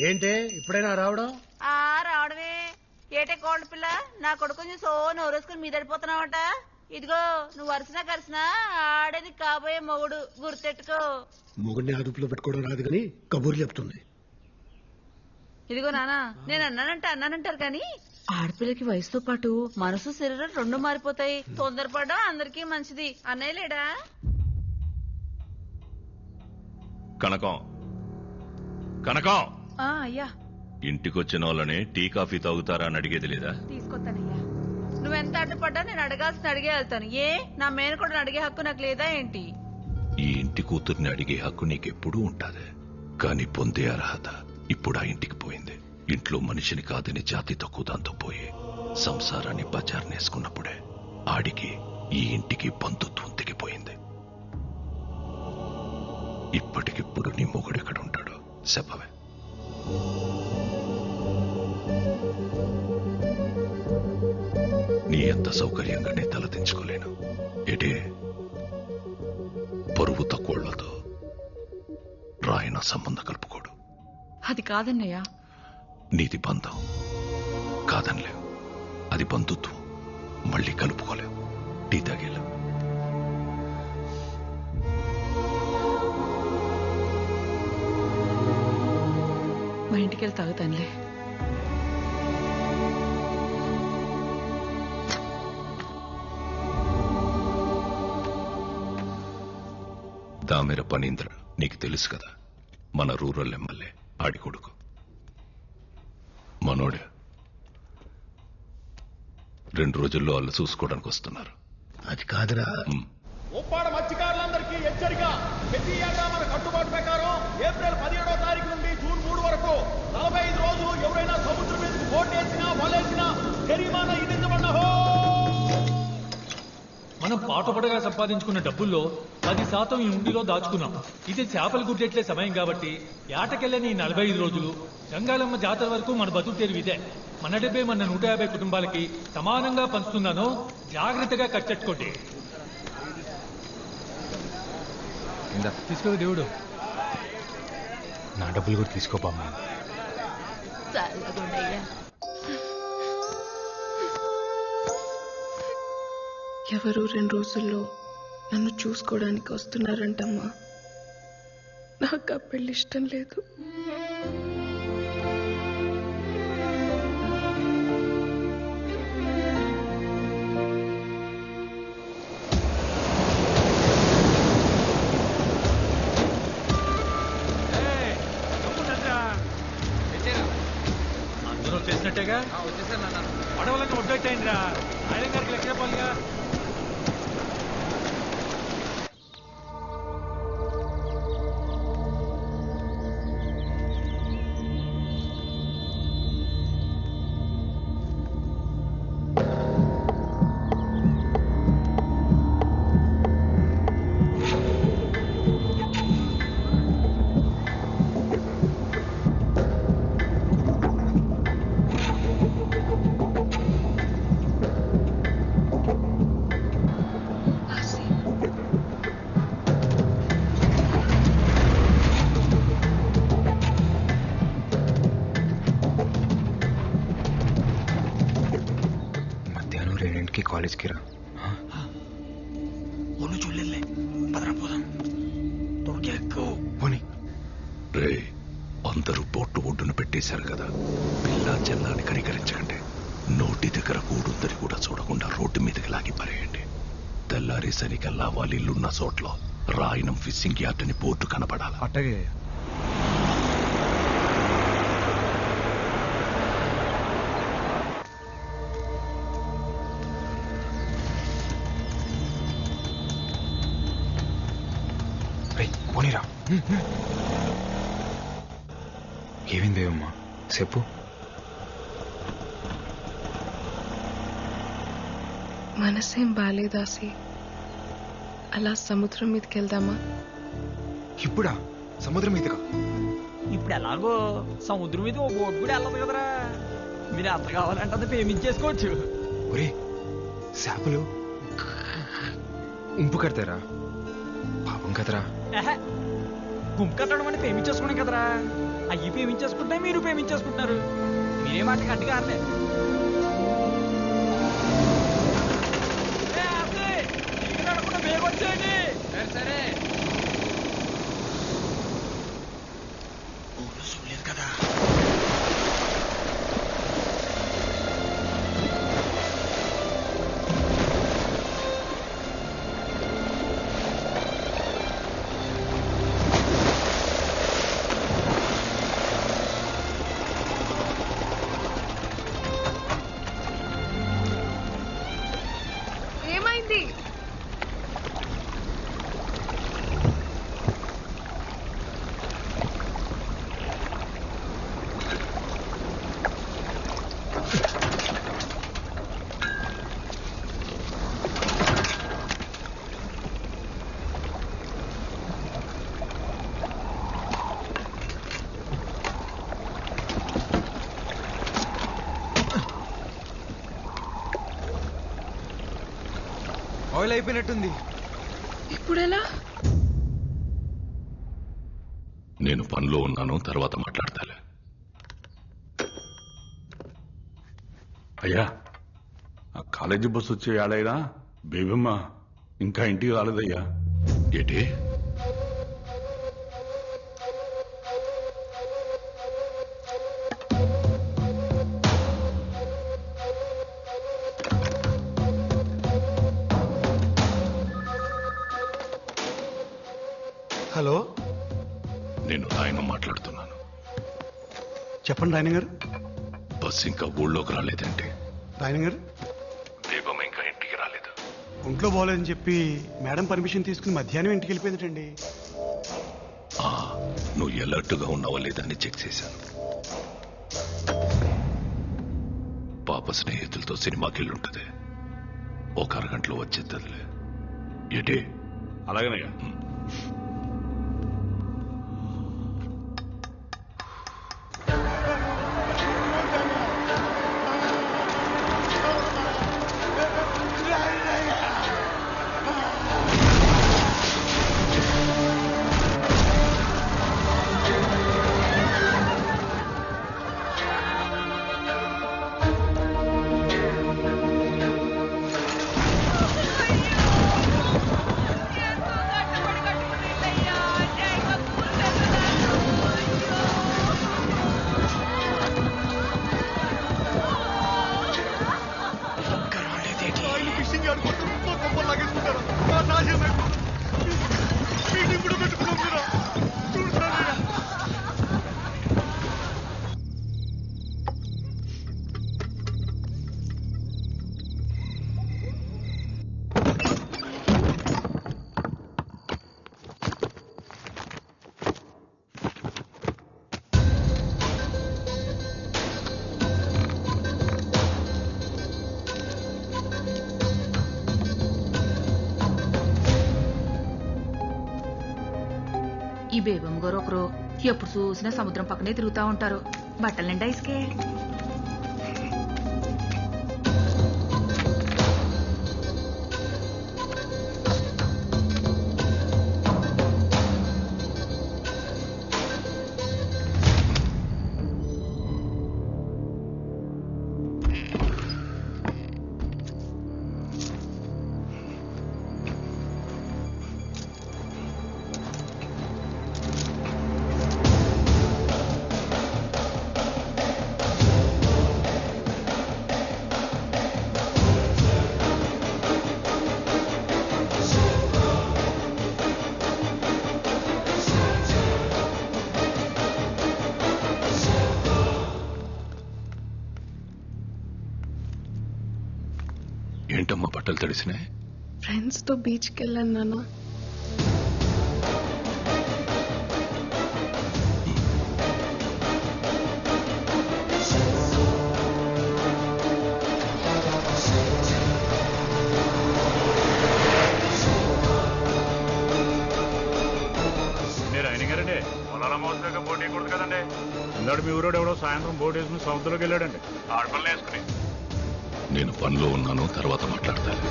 ఏంటే ఇప్పుడైనా రావడం? రావడమే ఏటే కోళ్ళ పిల్ల, నా కొడుకు కొంచెం సో నోరేసుకుని మీదడిపోతున్నావట. ఇదిగో నువ్వు వరుసనా కరిసినా ఆడేది కాబోయే మొగుడు, గుర్తెట్టుకో. మొగుడిని అదుపులో పెట్టుకోవడం రాదు కానీ కబూర్లు చెప్తుంది. ఇదిగో నానా, నేను అన్నానంటారు కానీ ఆడపిల్లకి వయసుతో పాటు మనసు శరీరం రెండు మారిపోతాయి. తొందరపడడం అందరికీ మంచిది. అన్నయ్య లేడా? కనకం కనకం, అయ్యా. ఇంటికొచ్చిన వాళ్ళని టీ కాఫీ తాగుతారా అని అడిగేది లేదా? తీసుకొస్తానయ్యా. నువ్వెంత అడ్డుపడ్డా నేను అడగాల్సిన అడిగే వెళ్తాను. ఏ నా మేనకోడని అడిగే హక్కు నాకు లేదా ఏంటి? ఈ ఇంటి కూతుర్ని అడిగే హక్కు నీకెప్పుడూ ఉంటాది, కానీ పొందే అర్హత ఇప్పుడు ఆ ఇంటికి పోయింది. ఇంట్లో మనిషిని కాదని జాతి తక్కువ దాంతో పోయి సంసారాన్ని బజార్నేసుకున్నప్పుడే ఆడికి ఈ ఇంటికి బంధుత్వం తెగిపోయింది. ఇప్పటికిప్పుడు నీ మొగుడు ఎక్కడుంటాడో చెప్పవే. నీ ఎంత సౌకర్యంగా నీ తలదించుకోలేను. ఎటే పరువు తక్కువళ్లతో రాయన సంబంధం కలుపుకోడు. అది కాదన్నయ్యా. నీది బంధం కాదనిలేవు, అది బంధుత్వం. మళ్ళీ కలుపుకోలేవు. టీ తాగేలా. మా ఇంటికి వెళ్ళి తాగుతానులే. దామెర పనీంద్ర నీకు తెలుసు కదా, మన రూరల్ ఎమ్మెల్యే ఆడి కొడుకు. మనోడే 2 రోజుల్లో వాళ్ళు చూసుకోవడానికి వస్తున్నారు. అది కాదురా. ఉప్పాడ మత్స్యకారులందరికీ హెచ్చరిక. ప్రతి ఏటా మన కట్టుబాటు ప్రకారం ఏప్రిల్ 17వ తారీఖు నుండి జూన్ 3 వరకు 45 రోజులు ఎవరైనా సముద్రం మీదకి బోటేసినా వలేసినా జరిమానా విధించబడ్డహో. మనం పాటుపడగా సంపాదించుకున్న డబ్బుల్లో 10% ఈ ఉండిలో దాచుకున్నాం. ఇది చేపలు గుడ్డెట్లే సమయం కాబట్టి ఏటకెళ్ళని 45 రోజులు గంగాలమ్మ జాతర వరకు మన బతుకు తెరువు ఇదే. మన డబ్బే మన 150 కుటుంబాలకి సమానంగా పంచుతున్నాను. జాగ్రత్తగా కట్టెట్టుకోండి. తీసుకో దేవుడు, నా డబ్బులు కూడా తీసుకోపమ్మా. ఎవరు 2 రోజుల్లో నన్ను చూసుకోవడానికి వస్తున్నారంటమ్మా. నాకు ఆ పెళ్లి ఇష్టం లేదు. అందరూ చేసినట్టేగా పడవలన్నీ ఒడ్డొట్టయిందిరా. ఆయన గారికి లెక్క చెప్పాలిగా. కాలేజ్కి రా. చూడలే పదరాపోదాం. పోనీ రే, అందరూ బోట్టు ఒడ్డును పెట్టేశారు కదా, పిల్ల చెల్లాన్ని కనికరించకండి. నోటి దగ్గర కూడుందని కూడా చూడకుండా రోడ్డు మీదకి లాగి పారేయండి. తెల్లారేసరికల్లా వాళ్ళ ఇల్లున్న చోట్ల రాయనం ఫిషింగ్ యార్డ్ అని బోర్డు కనపడాలి. అట్టగే. పోనీరా. ఏమైందేమమ్మా చెప్పు. మనసేం బాలేదాసి. అలా సముద్రం మీదకి వెళ్దామా? ఇప్పుడా? సముద్రం మీదకా? ఇప్పుడు ఎలాగో సముద్రం మీద ఓ బోట్ కూడా వెళ్ళదు కదరా. మీరు ఎంత కావాలంటే అంత పేమెంట్ చేసుకోవచ్చు. ఒరే, చేపలు ఉంపు కడతారా? పాపం కదరా. గుంపు కట్టడం అంటే పేమెంట్ చేసుకోవడం కదరా. అవి ప్రేమించేసుకుంటే మీరు ప్రేమించేసుకుంటున్నారు. మీరే మాట గట్టిగా అనలే. వచ్చేయండి. సరే చూడలేదు కదా. ఏమైంది? ఆయిల్ అయిపోయినట్టుంది. ఇప్పుడెలా? నేను పనిలో ఉన్నాను, తర్వాత మాట్లాడతాలే. అయ్యా, ఆ కాలేజీ బస్సు వచ్చే ఏడైనా బేబమ్మ ఇంకా ఇంటికి రాలేదయ్యా. ఏంటి? హలో, నేను ఆయన మాట్లాడుతున్నాను. చెప్పండి రాయన గారు. బస్ ఇంకా ఊళ్ళోకి రాలేదంటే? రాయన గారు, దీపం ఇంకా ఇంటికి రాలేదు. ఒంట్లో బాగోలేదని చెప్పి మేడం పర్మిషన్ తీసుకుని మధ్యాహ్నం ఇంటికి వెళ్ళిపోయిందండి. నువ్వు ఎలర్ట్గా ఉన్నావా లేదని చెక్ చేశాను. పాప స్నేహితులతో సినిమాకి వెళ్ళుంటది. ఒక అరగంటలో వచ్చేద్దలే. ఏంటి? అలాగేనయ్యా. ఈ బేబం గారు ఒకరు ఎప్పుడు చూసినా సముద్రం పక్కనే తిరుగుతా ఉంటారు. బట్టల నిండా ఇసుకే. ఏంటమ్మా బట్టలు తడిసినాయి? ఫ్రెండ్స్ తో బీచ్కి వెళ్ళాను నాన్న. మీరు ఆయన గారండి పొలాల మోసగా పోటీ కూడదు కదండి. ఇందాడు మీ ఊరోడు ఎవడో సాయంత్రం బోట్ వేసుకుని సముద్రంలోకి వెళ్ళాడండి. ఆడపల్లి వేసుకుని. నేను పనిలో ఉన్నాను, తర్వాత మాట్లాడతాను.